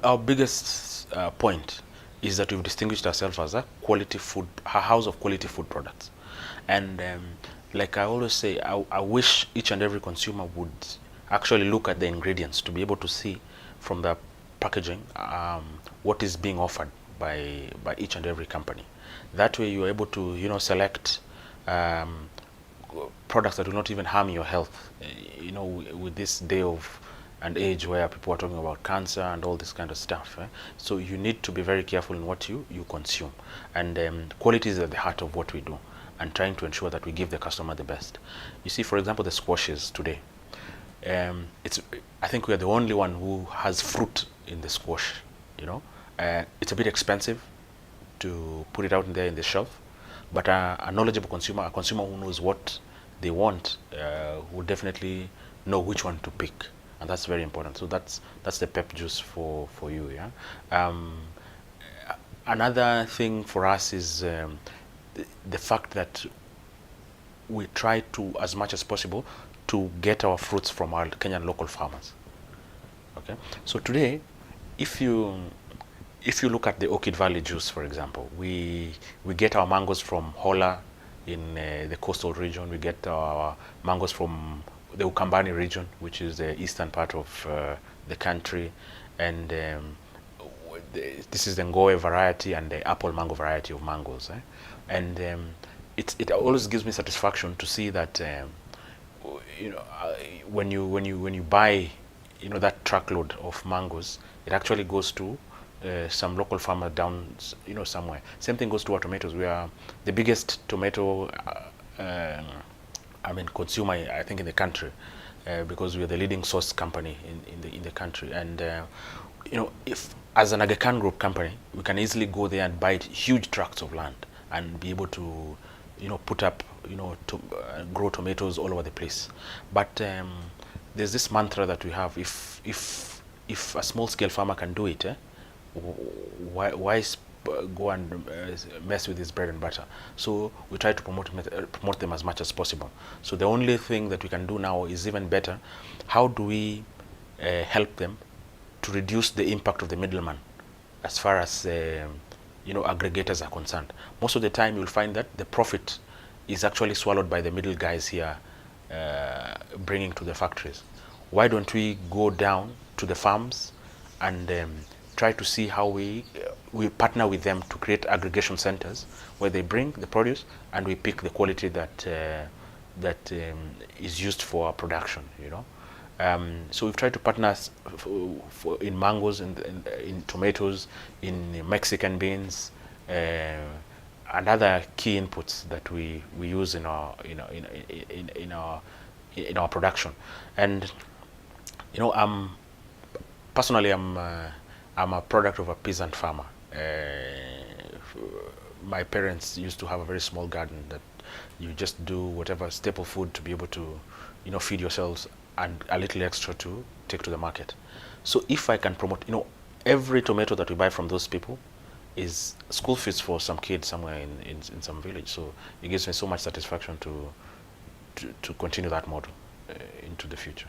our biggest point is that we've distinguished ourselves as a quality food, a house of quality food products. And like I always say, I wish each and every consumer would actually look at the ingredients to be able to see from the packaging what is being offered by each and every company. That way you're able to, you know, select products that will not even harm your health. You know, with this day of and age where people are talking about cancer and all this kind of stuff. So you need to be very careful in what you consume. And quality is at the heart of what we do, and trying to ensure that we give the customer the best. You see, for example, the squashes today. I think we are the only one who has fruit in the squash. You know, it's a bit expensive to put it out in there in the shelf, but a knowledgeable consumer, a consumer who knows what they want, will definitely know which one to pick, and that's very important. So that's the pep juice for you. Yeah. Another thing for us is the fact that we try to, as much as possible, to get our fruits from our Kenyan local farmers. Okay, so today, if you look at the Orchid Valley juice, for example, we get our mangoes from Hola in the coastal region. We get our mangoes from the Ukambani region, which is the eastern part of the country, and this is the Ngoe variety and the apple mango variety of mangoes. And it always gives me satisfaction to see that you know, when you buy, you know, that truckload of mangoes, it actually goes to some local farmer down, you know, somewhere. Same thing goes to our tomatoes. We are the biggest tomato consumer, I think, in the country, because we are the leading source company in the country. And you know, if as an Aga Khan Group company, we can easily go there and buy huge tracts of land and be able to, you know, put up, you know, to grow tomatoes all over the place. But there's this mantra that we have: if a small scale farmer can do it, why go and mess with his bread and butter? So we try to promote them as much as possible. So the only thing that we can do now is even better. How do we help them to reduce the impact of the middleman as far as you know, aggregators are concerned? Most of the time you'll find that the profit is actually swallowed by the middle guys here, bringing to the factories. Why don't we go down to the farms and try to see how we partner with them to create aggregation centers where they bring the produce and we pick the quality that is used for our production, you know. So we've tried to partner in mangoes, in tomatoes, in Mexican beans, and other key inputs that we use in our production. And you know, personally, I'm a product of a peasant farmer. My parents used to have a very small garden that you just do whatever staple food to be able to, you know, feed yourselves and a little extra to take to the market. So if I can promote, you know, every tomato that we buy from those people is school fees for some kid somewhere in some village. So it gives me so much satisfaction to continue that model into the future.